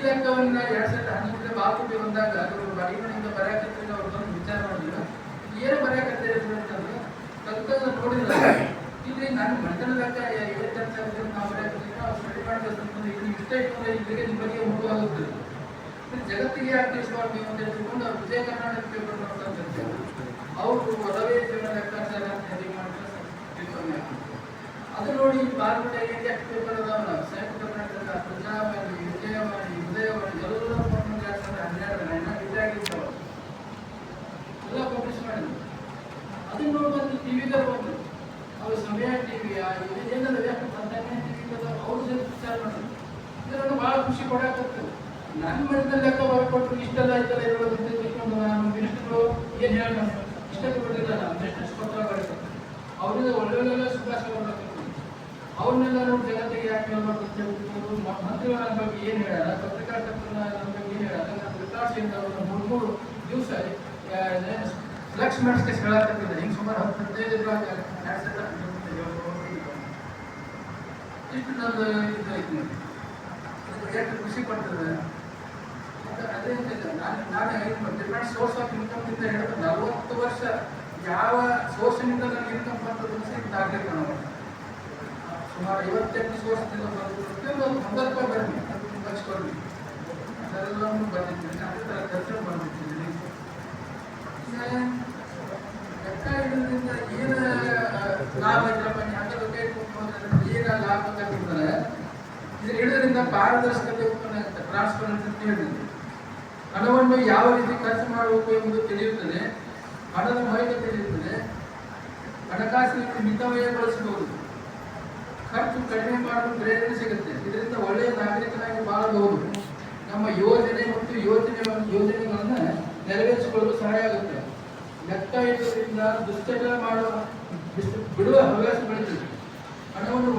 ಲೆಕ್ಕವನ್ನ 2011 ಬಾಪುಗೆ ಬಂದಾಗ ಅವರು ಬಡಿಮಣಿಯಿಂದ ಬರೆಯಕತ್ತಿನ ಅವ್ರು ಬಂದು ವಿಚಾರ ಮಾಡಿದ್ರು. ಏನು ಬರೆಯಕತ್ತೀರಿ ಅಂತಂದ್ರೆ ಕಲ್ಕಲ್ಲ ನೋಡಿದ್ರೆ ಇಲ್ಲಿ ನಾನು ಮಂಡಲ ಲೆಕ್ಕ ಏನು ಕೆಲಸ ಆಗುತ್ತೆ ನಾವು ಬರೆಯಕತ್ತೀವಿ ಅವ್ರು ಸ್ಟಡಿ ಮಾಡಬೇಕಂತಂದ್ರೆ ಇಲ್ಲಿ ಇಷ್ಟೇ ಇಟ್ಟರೆ ಇಲ್ಲಿಗೆ ನಿಮಗೆ ಮುಖವಾಗುತ್ತೆ. ಜಗತ್ತಿಗೆ ಯಾಕೆ ತಿಳಿಸುವಾಗ ನೀವು ಅಂತ ಹೇಳ್ಕೊಂಡು ಅವ್ರು ವಿಜಯ ಕರ್ನಾಟಕ ಪೇಪರ್ ನೋಡ್ತಂತ ಅವರು ಒಲವೇ ಜೀವನ ಲೆಕ್ಕಾಚಾರ ಅಂತ ಹೇಳಿ ಮಾಡ್ತಾರೆ. ಅದು ನೋಡಿ ಬಾಲ್ಮಟ ಯಾಕೆ ಪೇಪರ್ ಅದಾವಲ್ಲ ಸಾಹಿತ್ಯ ಕರ್ನಾಟಕ ಪ್ರಜಾವಾಣಿ ವಿಜಯವಾಣಿ ಉದಯವಾಣಿ ಎಲ್ಲ 2012 ಇದಾಗಿರ್ತಾವ ಎಲ್ಲ ಪಬ್ಲಿಷ್ ಮಾಡಿದ್ರು. ಅದನ್ನ ನೋಡ್ಬಂದು ಟಿವಿದಾಗ ಬಂದು ಅವ್ರು ಸಮಯ ಟಿವಿ ಏನೆಲ್ಲ ಯಾಕೆ ತಂತಾನೆ ಟಿವಿ ಅವ್ರ ಜೊತೆ ವಿಚಾರ ಮಾಡಿದ್ರು. ಇದರನ್ನು ಭಾಳ ಖುಷಿ ಕೊಡಾಕತ್ತು. ನನ್ನ ಮನೆಯ ಲೆಕ್ಕ ಬರ್ಕೊಟ್ಟು ಇಷ್ಟೆಲ್ಲ ಆಯ್ತಲ್ಲ ಇರೋದು ಅಂತ ತಿಳ್ಕೊಂಡು ನಾನು ಮಿನಿಸ್ಟ್ರು ಏನು ಹೇಳ ಇಷ್ಟಕ್ಕೆ ಕೊಟ್ಟಿಲ್ಲ ನಾನು ಮಿನಿಸ್ಟರ್ಸ್ ಪತ್ರ ಬರೀತಾರೆ ಅವರಿಂದ ಒಳ್ಳೊಳ್ಳೆಲ್ಲ ಸುಭಾಷ ಬರ್ಬೇಕು. ಅವ್ರನ್ನೆಲ್ಲ ನೋಡಿ ಜಗತ್ತಿಗೆ ಯಾಕೆ ಹೇಳ್ಬಾರ್ದು ಅಂತ ಹೇಳ್ಬಿಟ್ಟು ಮಂತ್ರಿಗಳ ನನ್ನ ಬಗ್ಗೆ ಏನು ಹೇಳಲ್ಲ, ಪತ್ರಕರ್ತರ ನನ್ನ ಬಗ್ಗೆ ಏನು ಹೇಳಲ್ಲ. ನಾನು ರಿಕಾರ್ಡ್ಸಿಂದ ಅವ್ರನ್ನ 3 ದಿವಸ ಫ್ಲೆಕ್ಸ್ ಮಾಡಿಸ್ಕೆ ಹೇಳಕತ್ತಿದ್ದೆ. ಹಿಂಗೆ ಸುಮಾರು 10-15 ಇಷ್ಟು ನಂದು ಇದಾಯ್ತು. ಎಷ್ಟು ಖುಷಿ ಪಡ್ತದೆ ಅದೇ ನಾನು ಡಿಫ್ರೆಂಟ್ ಸೋರ್ಸ್ ಆಫ್ ಇನ್ಕಮ್ ಇಂದ ಹೇಳಿದ್ರೆ 40 ವರ್ಷ ಯಾವ ಸೋರ್ಸಿನಿಂದ ನನಗೆ ಇನ್ಕಮ್ ಬರ್ತದೆ ಇದಾಗಲಿಕ್ಕೆ ನಾವು ಸುಮಾರು 58 ಸೋರ್ಸ್ನಿಂದ ಬಂದಿದ್ದು ಒಂದು 100 ರೂಪಾಯಿ ಬರಲಿ ಹಚ್ಕೊಳ್ಳಿ ಅದೆಲ್ಲವನ್ನು ಬಂದಿದ್ದೀನಿ. ಅದೇ ಥರ ಖರ್ಚು ಬಂದಿದ್ದೀನಿ. ಲೆಕ್ಕ ಹಿಡಿದ್ರಿಂದ ಏನು ಲಾಭ ಇದ್ರಪ್ಪ ಹಾಕೋದಕ್ಕೆ ಏನು ಲಾಭ ತಗೊಂಡ್ರೆ ಇದನ್ನು ಹಿಡಿದ್ರಿಂದ ಪಾರದರ್ಶಕತೆ ಉತ್ಪನ್ನ ಟ್ರಾನ್ಸ್ಪರೆನ್ಸಿ ಅಂತ ಹೇಳಿದ್ರು. ಹಣವನ್ನು ಯಾವ ರೀತಿ ಖರ್ಚು ಮಾಡಬೇಕು ಎಂಬುದು ತಿಳಿಯುತ್ತದೆ, ಹಣದ ಮೌಲ್ಯ ತಿಳಿಯುತ್ತದೆ, ಹಣಕಾಸಿನ ಮಿತವ್ಯಯಗೊಳಿಸಬಹುದು, ಖರ್ಚು ಕಡಿಮೆ ಮಾಡಲು ಪ್ರೇರಣೆ ಸಿಗುತ್ತೆ. ಇದರಿಂದ ಒಳ್ಳೆಯ ನಾಗರಿಕನಾಗಿ ಬಾಳಬಹುದು. ನಮ್ಮ ಯೋಜನೆ ಮತ್ತು ಯೋಜನೆಗಳನ್ನು ನೆರವೇರಿಸಿಕೊಳ್ಳಲು ಸಹಾಯ ಆಗುತ್ತೆ. ಲೆಕ್ಕ ಇಡುವುದರಿಂದ ದುಶ್ಚಟ ಬಿಡುವ ಹವ್ಯಾಸ ಬೆಳೆಯುತ್ತದೆ. ಹಣವನ್ನು